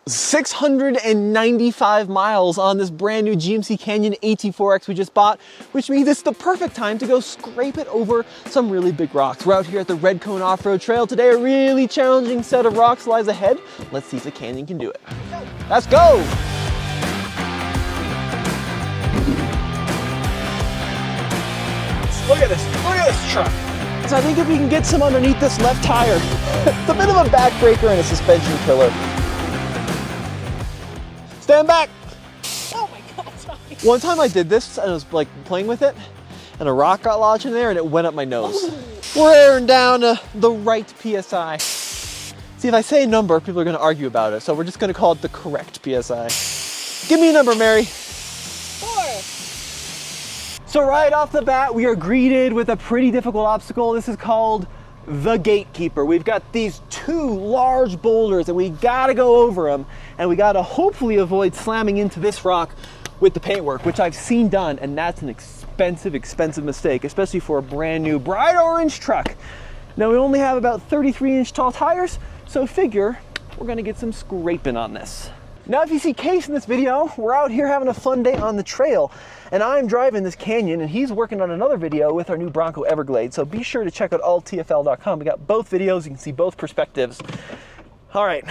695 miles on this brand new GMC Canyon AT4X we just bought, which means it's the perfect time to go scrape it over some really big rocks. We're out here at the Red Cone Off-Road Trail today. A really challenging set of rocks lies ahead. Let's see if the Canyon can do it. Let's go! Look at this truck. So I think if we can get some underneath this left tire, it's a bit of a backbreaker and a suspension killer. Stand back. Oh my God, sorry. One time I did this and I was like playing with it and a rock got lodged in there and it went up my nose. Ooh. We're airing down the right PSI. See, if I say a number, people are gonna argue about it. So we're just gonna call it the correct PSI. Give me a number, Mary. 4. So right off the bat, we are greeted with a pretty difficult obstacle. This is called the gatekeeper. We've got these 2 large boulders and we gotta go over them, and we gotta hopefully avoid slamming into this rock with the paintwork, which I've seen done, and that's an expensive mistake, especially for a brand new bright orange truck. Now we only have about 33-inch tall tires, so figure we're gonna get some scraping on this. Now if you see Case in this video, we're out here having a fun day on the trail, and I'm driving this Canyon and he's working on another video with our new Bronco Everglade, so be sure to check out alltfl.com. We got both videos, you can see both perspectives. All right,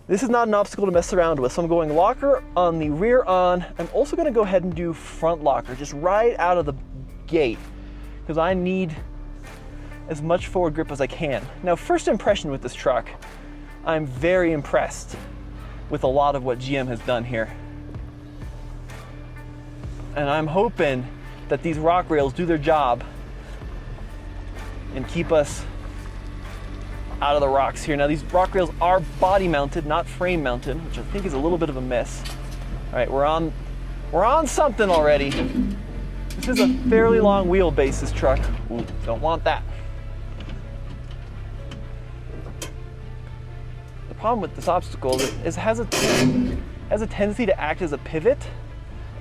this is not an obstacle to mess around with, so I'm going locker on the rear on. I'm also gonna go ahead and do front locker, just right out of the gate, because I need as much forward grip as I can. Now, first impression with this truck, I'm very impressed with a lot of what GM has done here. And I'm hoping that these rock rails do their job and keep us out of the rocks here. Now these rock rails are body mounted, not frame mounted, which I think is a little bit of a miss. All right, we're on something already. This is a fairly long wheelbase, this truck. Ooh, don't want that. The problem with this obstacle is it has a tendency to act as a pivot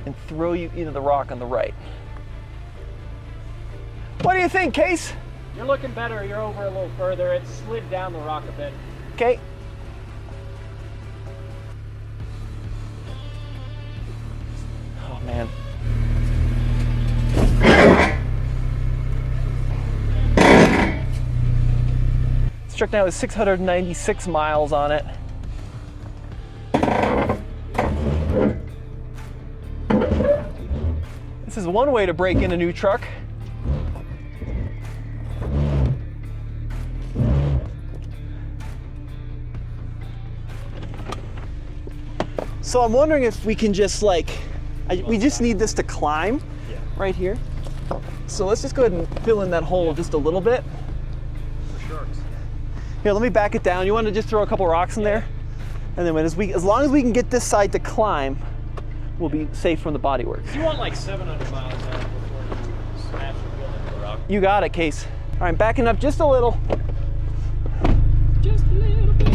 and throw you into the rock on the right. What do you think, Case? You're looking better. You're over a little further. It slid down the rock a bit. Okay. Oh man. This truck now has 696 miles on it. This is one way to break in a new truck. So I'm wondering if we can just we just need this to climb right here. So let's just go ahead and fill in that hole just a little bit. Here, let me back it down. You want to just throw a couple rocks in there? And then as long as we can get this side to climb, we'll be safe from the bodywork. You want like 700 miles out before you smash the wheel into the rock. You got it, Case. All right, backing up just a little. Just a little bit.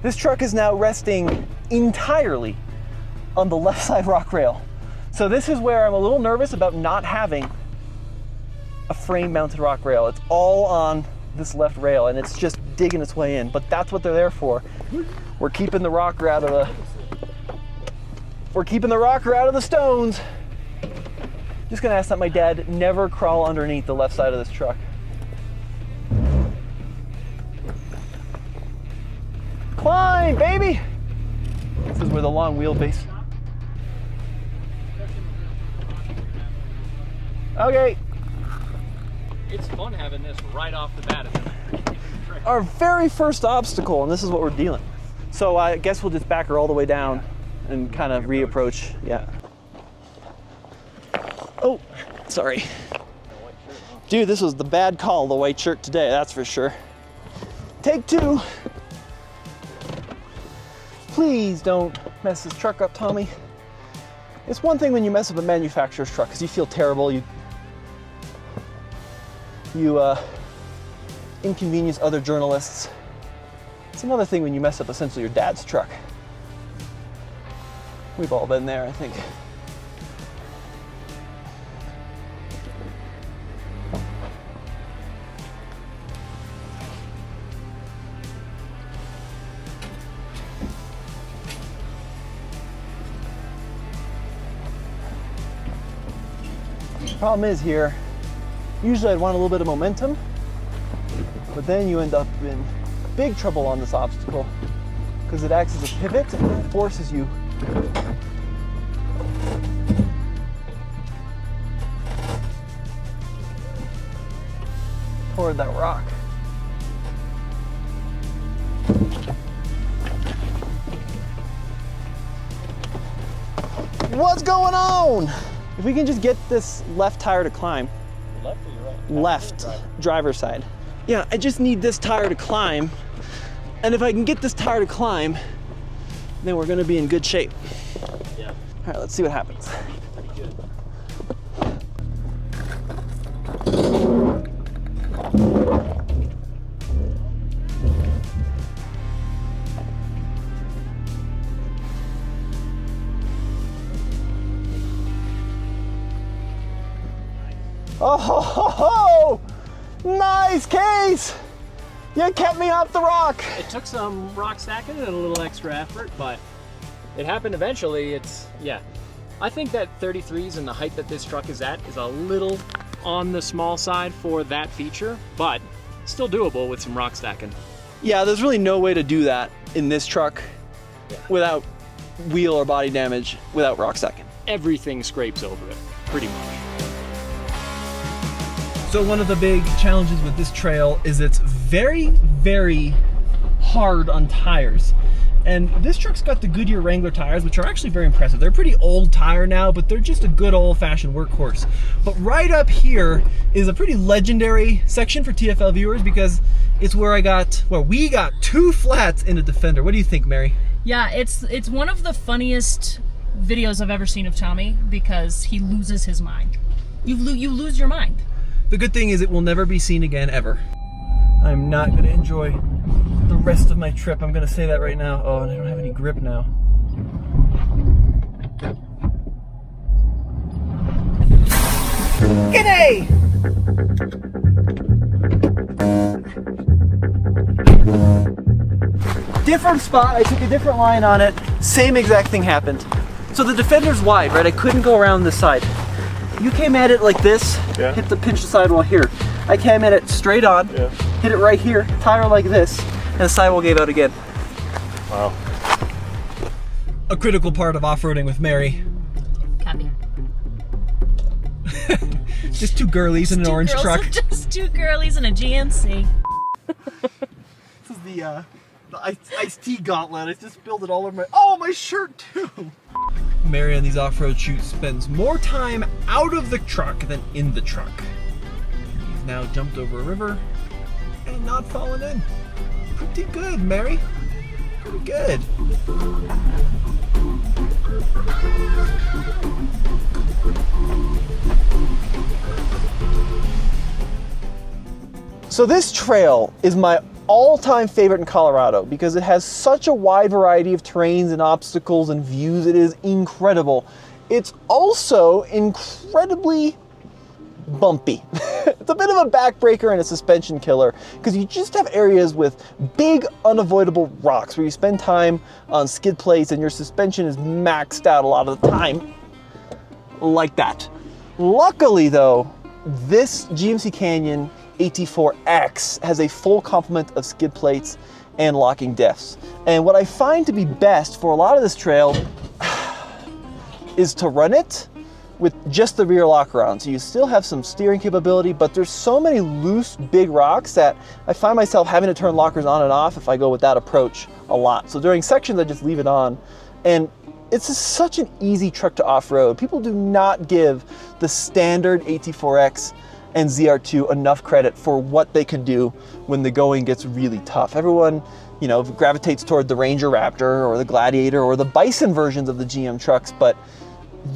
This truck is now resting entirely on the left side rock rail. So this is where I'm a little nervous about not having a frame mounted rock rail. It's all on this left rail and it's just digging its way in, but that's what they're there for. We're keeping the rocker out of the stones. Just gonna ask that my dad never crawl underneath the left side of this truck. Climb, baby! This is where the long wheelbase. Okay. It's fun having this right off the bat. Our very first obstacle, and this is what we're dealing with. So I guess we'll just back her all the way down and kind of reapproach. Yeah. Oh, sorry. Dude, this was the bad call, the white shirt today, that's for sure. Take 2. Please don't mess this truck up, Tommy. It's one thing when you mess up a manufacturer's truck because you feel terrible. You inconvenience other journalists. It's another thing when you mess up essentially your dad's truck. We've all been there, I think. Problem is here, usually I'd want a little bit of momentum, but then you end up in big trouble on this obstacle because it acts as a pivot and it forces you toward that rock. What's going on? If we can just get this left tire to climb. Left or your right? Left, driver's side. Yeah, I just need this tire to climb. And if I can get this tire to climb, then we're gonna be in good shape. Yeah. All right, let's see what happens. Pretty good. Oh, ho, ho, ho. Nice case! You kept me off the rock. It took some rock stacking and a little extra effort, but it happened eventually. Yeah. I think that 33s and the height that this truck is at is a little on the small side for that feature, but still doable with some rock stacking. Yeah, there's really no way to do that in this truck without wheel or body damage, without rock stacking. Everything scrapes over it, pretty much. So one of the big challenges with this trail is it's very, very hard on tires. And this truck's got the Goodyear Wrangler tires, which are actually very impressive. They're a pretty old tire now, but they're just a good old-fashioned workhorse. But right up here is a pretty legendary section for TFL viewers because it's where we got 2 flats in a Defender. What do you think, Mary? Yeah, it's one of the funniest videos I've ever seen of Tommy because he loses his mind. You lose your mind. The good thing is it will never be seen again, ever. I'm not going to enjoy the rest of my trip. I'm going to say that right now. Oh, and I don't have any grip now. G'day! Different spot, I took a different line on it. Same exact thing happened. So the Defender's wide, right? I couldn't go around this side. You came at it like this, hit the pinch the sidewall here. I came at it straight on, hit it right here, tire like this, and the sidewall gave out again. Wow. A critical part of off-roading with Mary. Copy. Just 2 girlies in an orange truck. Just 2 girlies in a GMC. This is the iced tea gauntlet. I just spilled it all over my shirt too. Mary on these off-road shoots spends more time out of the truck than in the truck. He's now jumped over a river and not fallen in. Pretty good, Mary. Pretty good. So this trail is my all-time favorite in Colorado because it has such a wide variety of terrains and obstacles and views. It is incredible. It's also incredibly bumpy. It's a bit of a backbreaker and a suspension killer because you just have areas with big unavoidable rocks where you spend time on skid plates and your suspension is maxed out a lot of the time, like that. Luckily though, this GMC Canyon AT4X has a full complement of skid plates and locking diffs. And what I find to be best for a lot of this trail is to run it with just the rear lock around. So you still have some steering capability, but there's so many loose, big rocks that I find myself having to turn lockers on and off if I go with that approach a lot. So during sections, I just leave it on. And it's just such an easy truck to off-road. People do not give the standard AT4X and ZR2 enough credit for what they can do when the going gets really tough. Everyone, you know, gravitates toward the Ranger Raptor or the Gladiator or the Bison versions of the GM trucks, but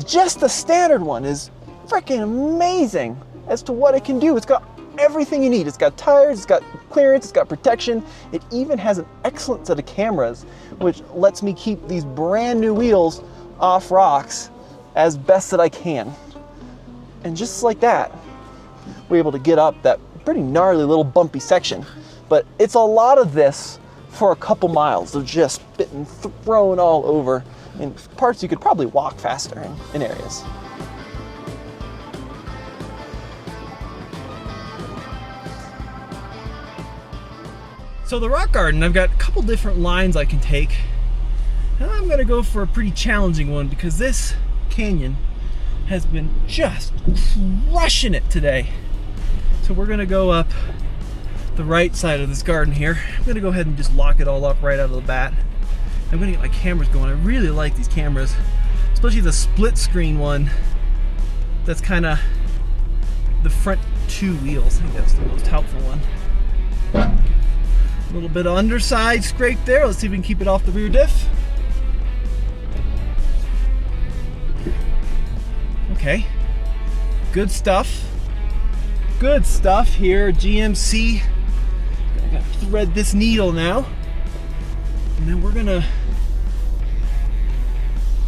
just the standard one is freaking amazing as to what it can do. It's got everything you need. It's got tires, it's got clearance, it's got protection. It even has an excellent set of cameras, which lets me keep these brand new wheels off rocks as best that I can. And just like that, we're able to get up that pretty gnarly little bumpy section. But it's a lot of this for a couple miles of just getting thrown all over in parts you could probably walk faster in areas. So the rock garden, I've got a couple different lines I can take. And I'm gonna go for a pretty challenging one because this canyon has been just crushing it today. So we're gonna go up the right side of this garden here. I'm gonna go ahead and just lock it all up right out of the bat. I'm gonna get my cameras going. I really like these cameras, especially the split screen one. That's kind of the front two wheels. I think that's the most helpful one. A little bit of underside scrape there. Let's see if we can keep it off the rear diff. Okay, good stuff. Good stuff here, GMC. I gotta thread this needle now. And then we're gonna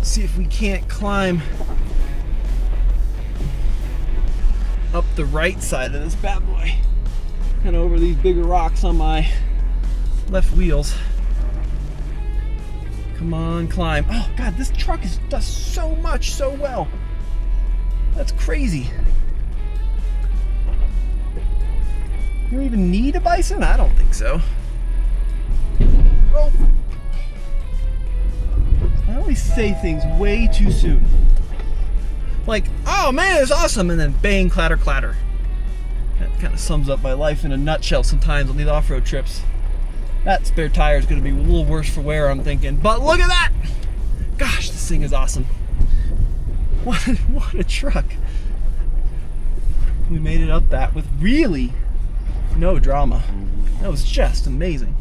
see if we can't climb up the right side of this bad boy. Kind of over these bigger rocks on my left wheels. Come on, climb. Oh God, this truck does so much so well. That's crazy. You don't even need a bison? I don't think so. Oh. I always say things way too soon. Like, oh man, it's awesome, and then bang, clatter, clatter. That kind of sums up my life in a nutshell sometimes on these off-road trips. That spare tire is going to be a little worse for wear, I'm thinking. But look at that! Gosh, this thing is awesome. What a truck. We made it up that with really no drama. That was just amazing.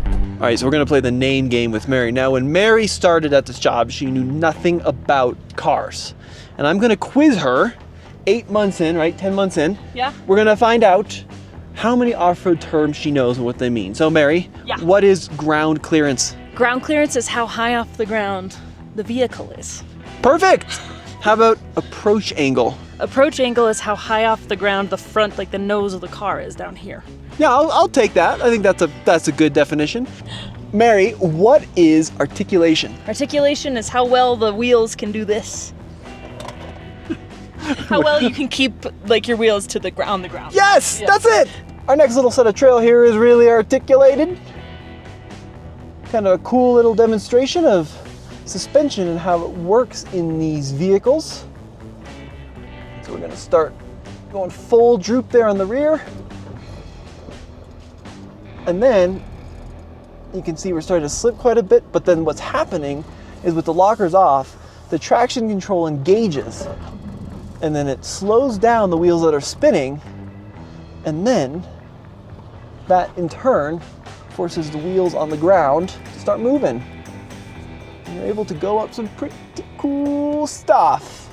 All right, so we're gonna play the name game with Mary. Now, when Mary started at this job, she knew nothing about cars. And I'm gonna quiz her 8 months in, right? 10 months in. Yeah. We're gonna find out how many off-road terms she knows and what they mean. So Mary, Yeah. What is ground clearance? Ground clearance is how high off the ground the vehicle is. Perfect. How about approach angle? Approach angle is how high off the ground the front, like the nose of the car is down here. Yeah, I'll take that. I think that's a good definition. Mary, what is articulation? Articulation is how well the wheels can do this. How well you can keep like your wheels to the ground, on the ground. Yes, Yeah. that's it. Our next little set of trail here is really articulated. Kind of a cool little demonstration of suspension and how it works in these vehicles. So we're gonna start going full droop there on the rear. And then you can see we're starting to slip quite a bit, but then what's happening is with the lockers off, the traction control engages and then it slows down the wheels that are spinning, and then that in turn forces the wheels on the ground to start moving. And you're able to go up some pretty cool stuff,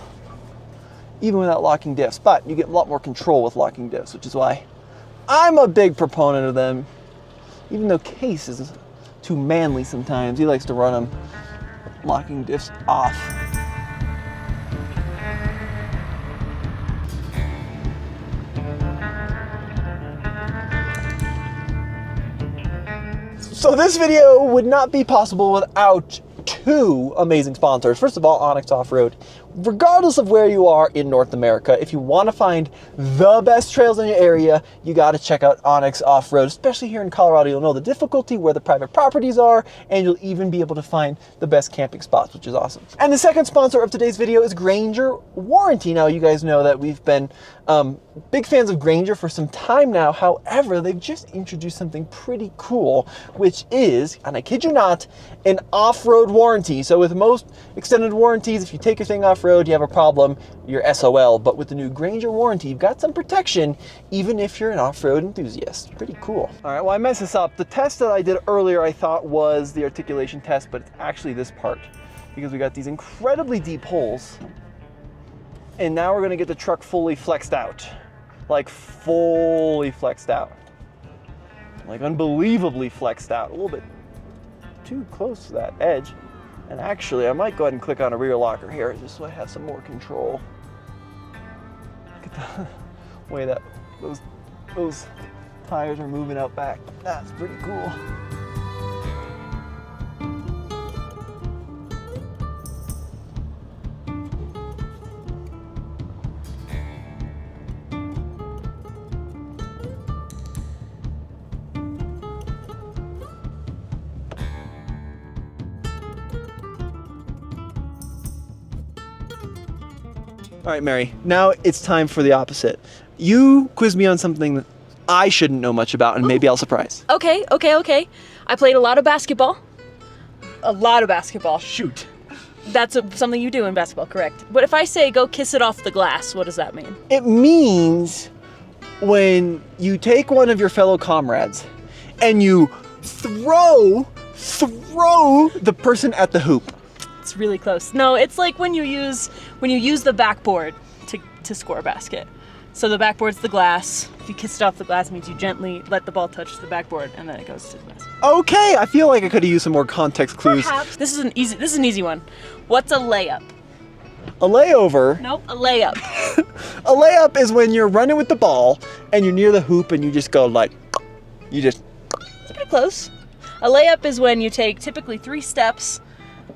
even without locking diffs, but you get a lot more control with locking diffs, which is why I'm a big proponent of them. Even though Case is too manly sometimes, he likes to run them locking diffs off. So this video would not be possible without two amazing sponsors. First of all, Onyx Off-Road. Regardless of where you are in North America, if you want to find the best trails in your area, you got to check out Onyx Off-Road. Especially here in Colorado, you'll know the difficulty, where the private properties are, and you'll even be able to find the best camping spots, which is awesome. And the second sponsor of today's video is Grainger Warranty. Now, you guys know that we've been big fans of Grainger for some time now. However, they've just introduced something pretty cool, which is, and I kid you not, an off-road warranty. So with most extended warranties, if you take your thing off-road, you have a problem, you're SOL. But with the new Grainger warranty, you've got some protection, even if you're an off-road enthusiast. Pretty cool. All right, well, I messed this up. The test that I did earlier, I thought was the articulation test, but it's actually this part, because we got these incredibly deep holes. And now we're gonna get the truck fully flexed out. Like fully flexed out. Like unbelievably flexed out. A little bit too close to that edge. And actually, I might go ahead and click on a rear locker here, just so I have some more control. Look at the way that those tires are moving out back. That's pretty cool. All right, Mary, now it's time for the opposite. You quiz me on something that I shouldn't know much about, and maybe I'll surprise. Okay. I played a lot of basketball. Shoot. That's something you do in basketball, correct? But if I say go kiss it off the glass, what does that mean? It means when you take one of your fellow comrades and you throw the person at the hoop. It's really close. No, it's like when you use the backboard to score a basket. So the backboard's the glass. If you kiss it off the glass, it means you gently let the ball touch the backboard, and then it goes to the glass. Okay, I feel like I could have used some more context clues. Perhaps. This is an easy one. What's a layup? A layover. Nope, a layup. A layup is when you're running with the ball and you're near the hoop and you just go like, It's pretty close. A layup is when you take typically 3 steps,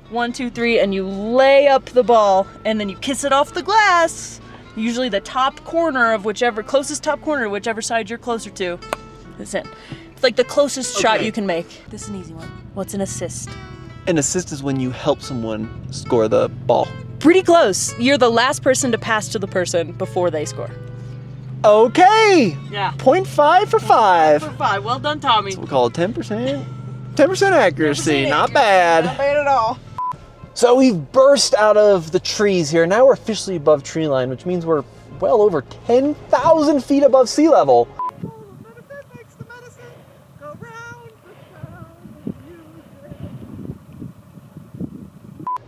1, 2, 3, and you lay up the ball, and then you kiss it off the glass. Usually the closest top corner of whichever side you're closer to. That's it. It's like the closest shot you can make. This is an easy one. What's an assist? An assist is when you help someone score the ball. Pretty close. You're the last person to pass to the person before they score. Okay. Yeah. 0.5 for 5. For 5. Well done, Tommy. So we call it 10%. 10% accuracy. 10% Not bad. Not bad at all. So we've burst out of the trees here. Now we're officially above tree line, which means we're well over 10,000 feet above sea level.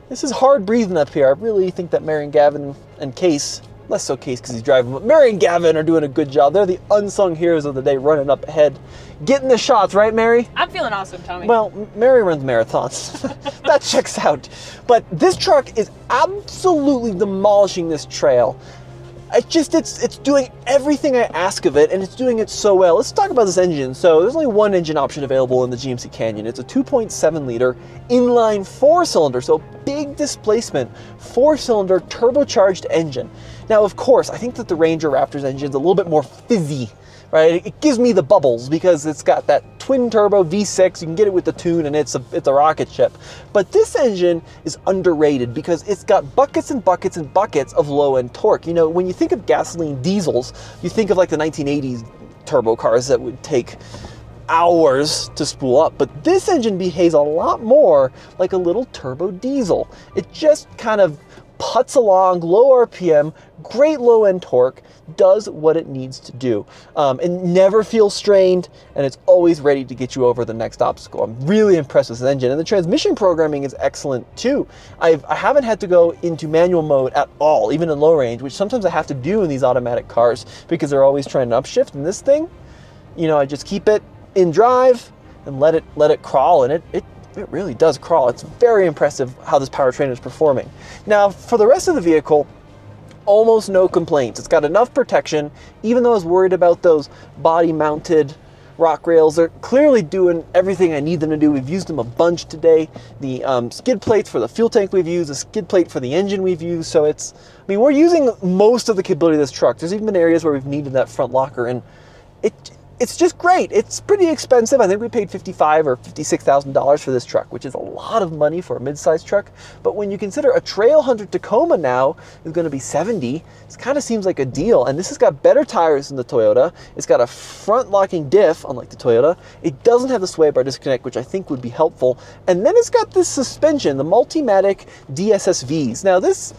This is hard breathing up here. I really think that Mary and Gavin and Case, less so Case because he's driving, but Mary and Gavin are doing a good job. They're the unsung heroes of the day, running up ahead, getting the shots, right, Mary? I'm feeling awesome, Tommy. Well, Mary runs marathons. That checks out. But this truck is absolutely demolishing this trail. It's doing everything I ask of it, and it's doing it so well. Let's talk about this engine. So there's only one engine option available in the GMC Canyon. It's a 2.7 liter inline 4-cylinder, so big displacement 4-cylinder turbocharged engine. Now, of course, I think that the Ranger Raptor's engine is a little bit more fizzy, right? It gives me the bubbles because it's got that twin turbo V6. You can get it with the tune, and it's a rocket ship. But this engine is underrated because it's got buckets and buckets and buckets of low-end torque. You know, when you think of gasoline diesels, you think of like the 1980s turbo cars that would take hours to spool up. But this engine behaves a lot more like a little turbo diesel. It just kind of putts along, low RPM, great low-end torque, does what it needs to do. It never feels strained, and it's always ready to get you over the next obstacle. I'm really impressed with this engine, and the transmission programming is excellent too. I haven't had to go into manual mode at all, even in low range, which sometimes I have to do in these automatic cars because they're always trying to upshift. And this thing, you know, I just keep it in drive and let it crawl, and it really does crawl. It's very impressive how this powertrain is performing. Now, for the rest of the vehicle, almost no complaints. It's got enough protection, even though I was worried about those body-mounted rock rails. They're clearly doing everything I need them to do. We've used them a bunch today. The skid plates for the fuel tank we've used, the skid plate for the engine we've used, so we're using most of the capability of this truck. There's even been areas where we've needed that front locker, and it's just great. It's pretty expensive. I think we paid $55,000 or $56,000 for this truck, which is a lot of money for a mid-sized truck. But when you consider a Trailhunter Tacoma now is going to be $70,000, it kind of seems like a deal. And this has got better tires than the Toyota. It's got a front-locking diff, unlike the Toyota. It doesn't have the sway bar disconnect, which I think would be helpful. And then it's got this suspension, the Multimatic DSSVs. Now, this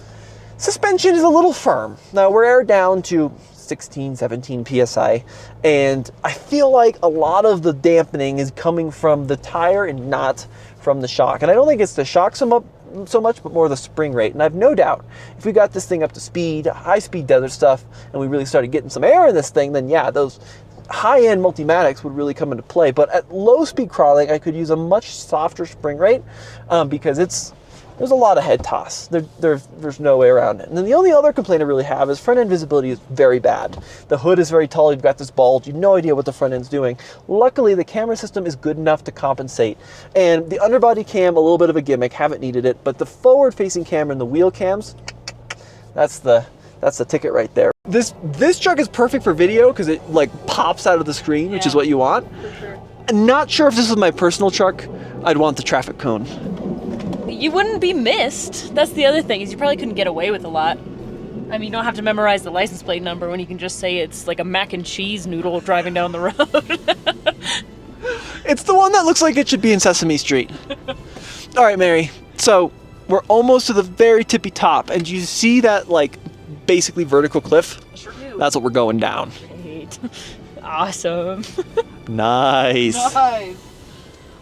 suspension is a little firm. Now, we're aired down to 16, 17 PSI, and I feel like a lot of the dampening is coming from the tire and not from the shock. And I don't think it's the shock so much, but more the spring rate. And I've no doubt if we got this thing up to speed, high-speed desert stuff, and we really started getting some air in this thing, then yeah, those high-end Multimatics would really come into play. But at low-speed crawling, I could use a much softer spring rate because there's a lot of head toss. There's no way around it. And then the only other complaint I really have is front end visibility is very bad. The hood is very tall. You've got this bulge. You have no idea what the front end's doing. Luckily, the camera system is good enough to compensate. And the underbody cam, a little bit of a gimmick. Haven't needed it. But the forward-facing camera and the wheel cams, that's the ticket right there. This truck is perfect for video because it like pops out of the screen, which is what you want. For sure. I'm not sure if this was my personal truck, I'd want the traffic cone. You wouldn't be missed. That's the other thing, is you probably couldn't get away with a lot. I mean, you don't have to memorize the license plate number when you can just say it's like a mac and cheese noodle driving down the road. It's the one that looks like it should be in Sesame Street. All right, Mary. So we're almost to the very tippy top, and you see that like basically vertical cliff? I sure do. That's what we're going down. Great. Awesome. Nice. Nice.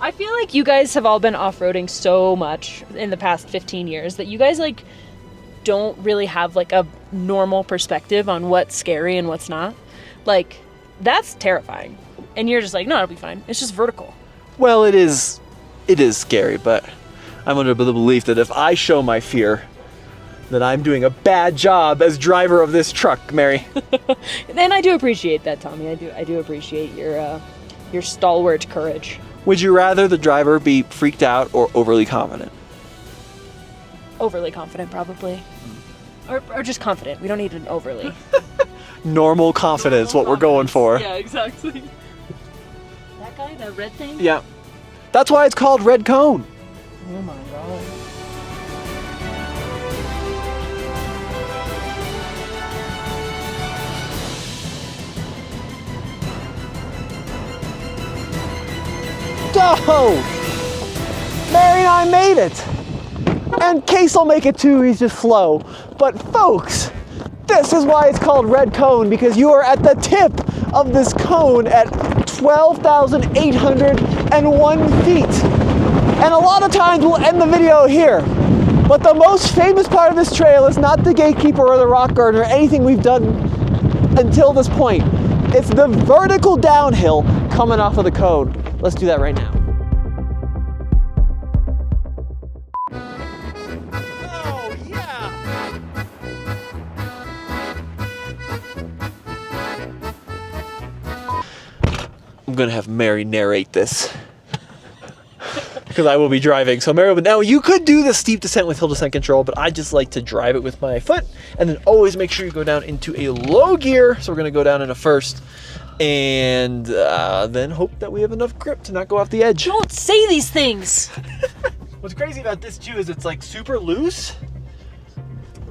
I feel like you guys have all been off-roading so much in the past 15 years that you guys like don't really have like a normal perspective on what's scary and what's not. Like, that's terrifying. And you're just like, no, it'll be fine. It's just vertical. Well, it is scary, but I'm under the belief that if I show my fear, then I'm doing a bad job as driver of this truck, Mary. And I do appreciate that, Tommy. I do appreciate your stalwart courage. Would you rather the driver be freaked out or overly confident? Overly confident, probably. Or just confident. We don't need an overly. Normal confidence, what we're going for. Yeah, exactly. That guy, that red thing? Yeah. That's why it's called red cone. Oh my god. Go! Mary and I made it. And Case will make it too, he's just slow. But folks, this is why it's called red cone, because you are at the tip of this cone at 12,801 feet. And a lot of times we'll end the video here. But the most famous part of this trail is not the gatekeeper or the rock garden or anything we've done until this point. It's the vertical downhill coming off of the cone. Let's do that right now. Oh, yeah! I'm gonna have Mary narrate this. Because I will be driving. So Mary, now you could do the steep descent with hill descent control, but I just like to drive it with my foot, and then always make sure you go down into a low gear. So we're gonna go down in a first, and then hope that we have enough grip to not go off the edge. Don't say these things! What's crazy about this too is it's like super loose,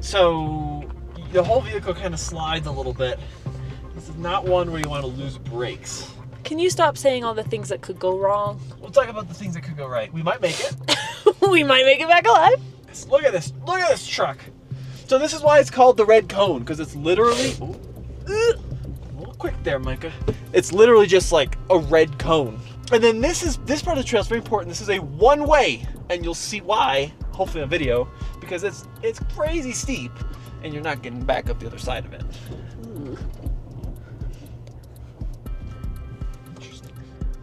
so the whole vehicle kind of slides a little bit. This is not one where you want to lose brakes. Can you stop saying all the things that could go wrong? We'll talk about the things that could go right. We might make it. We might make it back alive. Look at this. Look at this truck. So this is why it's called the red cone, because it's literally... a little quick there, Micah. It's literally just like a red cone. And then this part of the trail is very important. This is a one-way, and you'll see why, hopefully in a video, because it's crazy steep, and you're not getting back up the other side of it.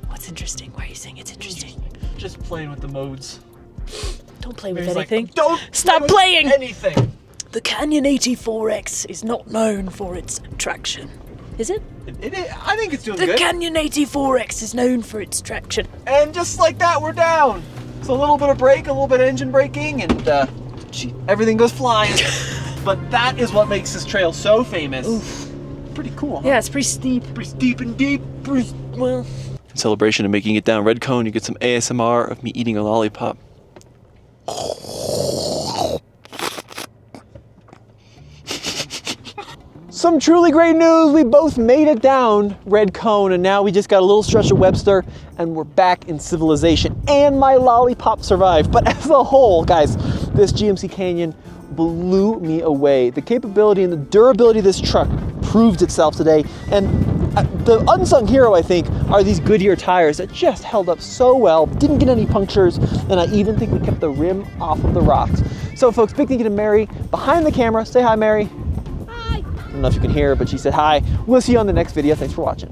What's interesting? Why are you saying it's interesting? Just playing with the modes. Don't play with Mary's anything. like, don't Stop play with playing! anything. The Canyon AT4X is not known for its traction. Is it? I think it's doing The good. Canyon AT4X is known for its traction. And just like that, we're down. So a little bit of brake, a little bit of engine braking, and everything goes flying. But that is what makes this trail so famous. Oof. Pretty cool, huh? Yeah, it's pretty steep. Pretty steep and deep. Well, In celebration of making it down red cone, you get some ASMR of me eating a lollipop. Some truly great news. We both made it down red cone, and now we just got a little stretch of Webster, and we're back in civilization. And my lollipop survived. But as a whole, guys, this GMC Canyon blew me away. The capability and the durability of this truck proved itself today. And the unsung hero, I think, are these Goodyear tires that just held up so well, didn't get any punctures, and I even think we kept the rim off of the rocks. So folks, big thank you to Mary behind the camera. Say hi, Mary. hi. I don't know if you can hear her, but she said hi. We'll see you on the next video. Thanks for watching.